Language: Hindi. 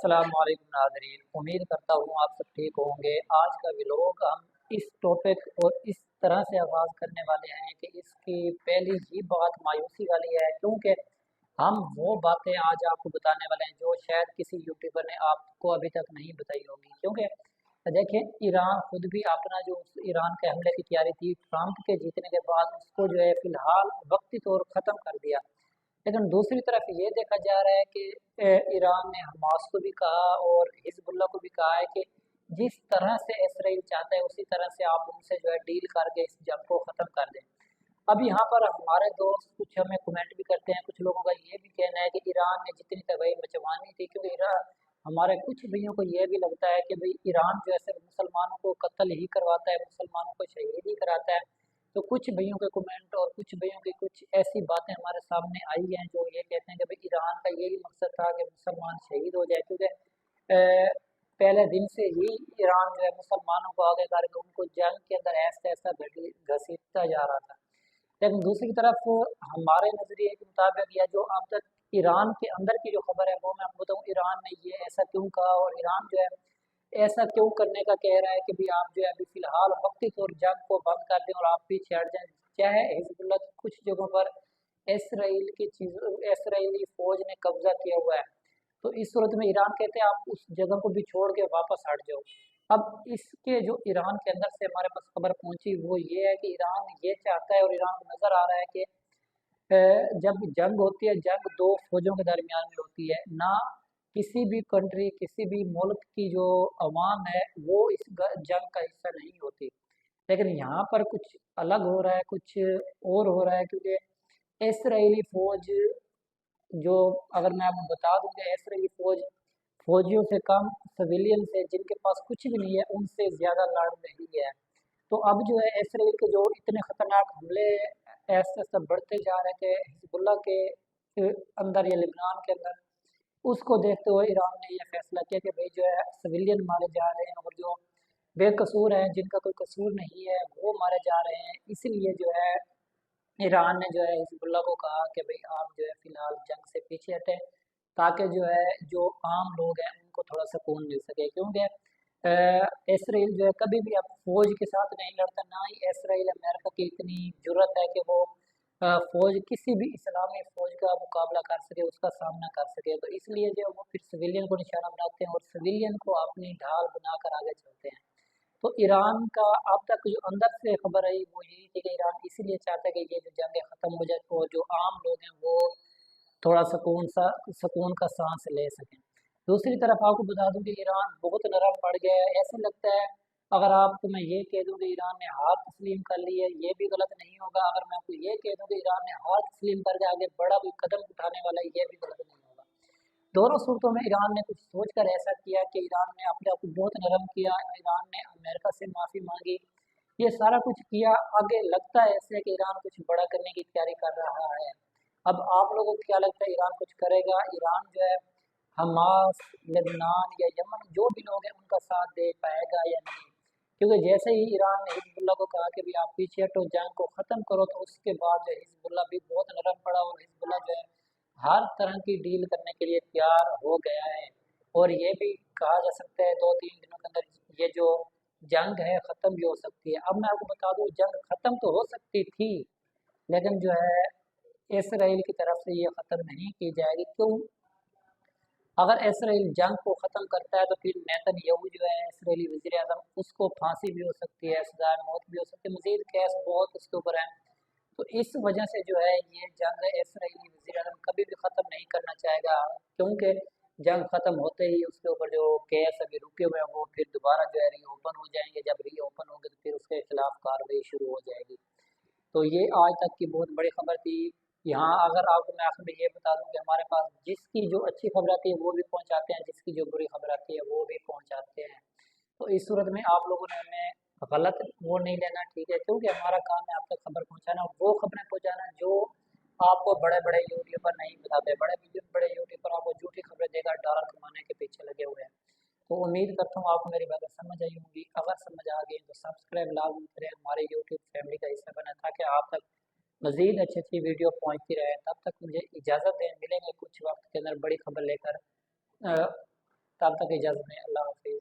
अस्सलाम वालेकुम नाज़रीन, उम्मीद करता हूँ आप सब ठीक होंगे। आज का व्लॉग हम इस टॉपिक और इस तरह से आगाज़ करने वाले हैं कि इसकी पहली ही बात मायूसी वाली है, क्योंकि हम वो बातें आज आपको बताने वाले हैं जो शायद किसी यूट्यूबर ने आपको अभी तक नहीं बताई होगी। क्योंकि देखें, ईरान खुद भी अपना जो ईरान के हमले की तैयारी थी ट्रंप के जीतने के बाद, उसको जो है फ़िलहाल वक्ती तौर ख़त्म कर दिया। लेकिन दूसरी तरफ ये देखा जा रहा है कि ईरान ने हमास को भी कहा और हिजबुल्लाह को भी कहा है कि जिस तरह से इसराइल चाहता है उसी तरह से आप उनसे जो है डील करके इस जंग को ख़त्म कर दें। अब यहाँ पर हमारे दोस्त कुछ हमें कमेंट भी करते हैं, कुछ लोगों का ये भी कहना है कि ईरान ने जितनी तबाही मचवानी थी, क्योंकि ईरान हमारे कुछ भाइयों को ये भी लगता है कि भाई ईरान जो है सिर्फ मुसलमानों को कत्ल ही करवाता है, मुसलमानों को शहीद ही कराता है। तो कुछ भाइयों के कमेंट और कुछ भाइयों की कुछ ऐसी बातें हमारे सामने आई हैं जो ये कहते हैं कि भाई ईरान का यही मकसद था कि मुसलमान शहीद हो जाए, क्योंकि पहले दिन से ही ईरान जो है मुसलमानों को आगे करके उनको जंग के अंदर ऐसा ऐसा घसीटता जा रहा था। लेकिन दूसरी तरफ हमारे नज़रिए के मुताबिक या जो अब तक ईरान के अंदर की जो खबर है वो मैं आपको बताऊँ, ईरान ने ये ऐसा क्यों कहा और ईरान जो है ऐसा क्यों करने का कह रहा है कि भाई आप जो है अभी फिलहाल वक्ती तौर जंग को बंद कर दें और आप पीछे हट जाएं। चाहे हिजबुल्लाह की कुछ जगहों पर इसराइली फौज ने कब्जा किया हुआ है, तो इस सूरत में ईरान कहते हैं आप उस जगह को भी छोड़ के वापस हट जाओ। अब इसके जो ईरान के अंदर से हमारे पास खबर पहुंची वो ये है कि ईरान ये चाहता है और ईरान को नजर आ रहा है कि जब जंग होती है, जंग दो फौजों के दरमियान में होती है ना। किसी भी कंट्री, किसी भी मुल्क की जो अवाम है वो इस जंग का हिस्सा नहीं होती। लेकिन यहाँ पर कुछ अलग हो रहा है, कुछ और हो रहा है, क्योंकि इसराइली फौज जो, अगर मैं आपको बता दूं कि इसराइली फौज फौजियों से कम सिविलियन से जिनके पास कुछ भी नहीं है उनसे ज़्यादा लड़ रही है। तो अब जो है इसराइल के जो इतने खतरनाक हमले ऐसे ऐसे बढ़ते जा रहे थे हिजबुल्लाह के अंदर या लेबनान के अंदर, उसको देखते हुए ईरान ने यह फैसला किया कि भाई जो है सिविलियन मारे जा रहे हैं और जो बेकसूर हैं, जिनका कोई कसूर नहीं है, वो मारे जा रहे हैं। इसीलिए जो है ईरान ने जो है हिजबुल्लाह को कहा कि भाई आप जो है फिलहाल जंग से पीछे हटें, ताकि जो है जो आम लोग हैं उनको थोड़ा सुकून मिल सके। क्योंकि इसराइल जो है कभी भी अब फौज के साथ नहीं लड़ता, ना ही इसराइल अमेरिका की इतनी जरूरत है कि वो फौज किसी भी इस्लामी फौज का मुकाबला कर सके, उसका सामना कर सके। तो इसलिए जो है वो फिर सिविलियन को निशाना बनाते हैं और सिविलियन को अपनी ढाल बनाकर आगे चलते हैं। तो ईरान का अब तक जो अंदर से खबर आई वो यही थी कि ईरान इसीलिए चाहता है कि ये जो जंग ख़त्म हो जाए और जो आम लोग हैं वो थोड़ा सुकून का सांस ले सकें। दूसरी तरफ आपको बता दूं कि ईरान बहुत नरम पड़ गया है। ऐसे लगता है अगर आपको मैं ये कह दूं कि ईरान ने हार तस्लीम कर ली है, ये भी गलत नहीं होगा। अगर मैं आपको ये कह दूं कि ईरान ने हार तस्लीम करके आगे बड़ा कोई कदम उठाने वाला है, ये भी गलत नहीं होगा। दोनों सूरतों में ईरान ने कुछ सोचकर ऐसा किया कि ईरान ने अपने आप को बहुत नरम किया, ईरान ने अमेरिका से माफ़ी मांगी, ये सारा कुछ किया। आगे लगता है ऐसे कि ईरान कुछ बड़ा करने की तैयारी कर रहा है। अब आप लोगों को क्या लगता है ईरान कुछ करेगा? ईरान जो है हमास, लेबनान या यमन जो भी लोग हैं उनका साथ दे पाएगा या नहीं? क्योंकि जैसे ही ईरान ने हिजबुल्लाह को कहा कि भाई आप पीछे हटो, जंग को ख़त्म करो, तो उसके बाद जो है हिजबुल्लाह भी बहुत नरम पड़ा और हिजबुल्लाह जो है हर तरह की डील करने के लिए तैयार हो गया है। और ये भी कहा जा सकता है 2-3 दिनों के अंदर ये जो जंग है ख़त्म भी हो सकती है। अब मैं आपको बता दूं जंग ख़त्म तो हो सकती थी, लेकिन जो है इसराइल की तरफ से ये ख़त्म नहीं की जाएगी। क्यों? अगर इसराइल जंग को ख़त्म करता है तो फिर नेतन्याहू जो है इसराइली वज़ीर आज़म, उसको फांसी भी हो सकती है, सज़ाए मौत भी हो सकती है, मज़ीद केस बहुत उसके ऊपर हैं। तो इस वजह से जो है ये जंग इसराइली वज़ीर आज़म कभी भी ख़त्म नहीं करना चाहेगा, क्योंकि जंग ख़त्म होते ही उसके ऊपर जो केस अभी रुके हुए हैं वो फिर दोबारा जो है रीओपन हो जाएंगे। जब रीओपन होंगे तो फिर उसके खिलाफ कार्रवाई शुरू हो जाएगी। तो ये आज तक की बहुत बड़ी खबर थी। यहाँ अगर आपको मैं आखिर में ये बता दूं कि हमारे पास जिसकी जो अच्छी खबर आती है वो भी पहुँचाते हैं, जिसकी जो बुरी खबर आती है वो भी पहुँचाते हैं। तो इस सूरत में आप लोगों ने हमें गलत वो नहीं लेना, ठीक है? क्योंकि हमारा काम है आप तक खबर पहुँचाना, वो खबरें पहुँचाना जो आपको बड़े बड़े यूट्यूबर नहीं बताते। बड़े बड़े यूट्यूबर आपको झूठी खबरें देकर डॉलर कमाने के पीछे लगे हुए हैं। तो उम्मीद करता हूँ आपको मेरी बातें समझ आई होंगी। अगर समझ आ गई तो सब्सक्राइब लाजमी करें, हमारे यूट्यूब फैमिली का हिस्सा बना, ताकि आप तक मज़ीद अच्छी अच्छी वीडियो पहुँचती रहे। तब तक मुझे इजाज़त दें, मिलेंगे कुछ वक्त के अंदर बड़ी खबर लेकर। तब तक इजाज़त दें, अल्लाह हाफिज़।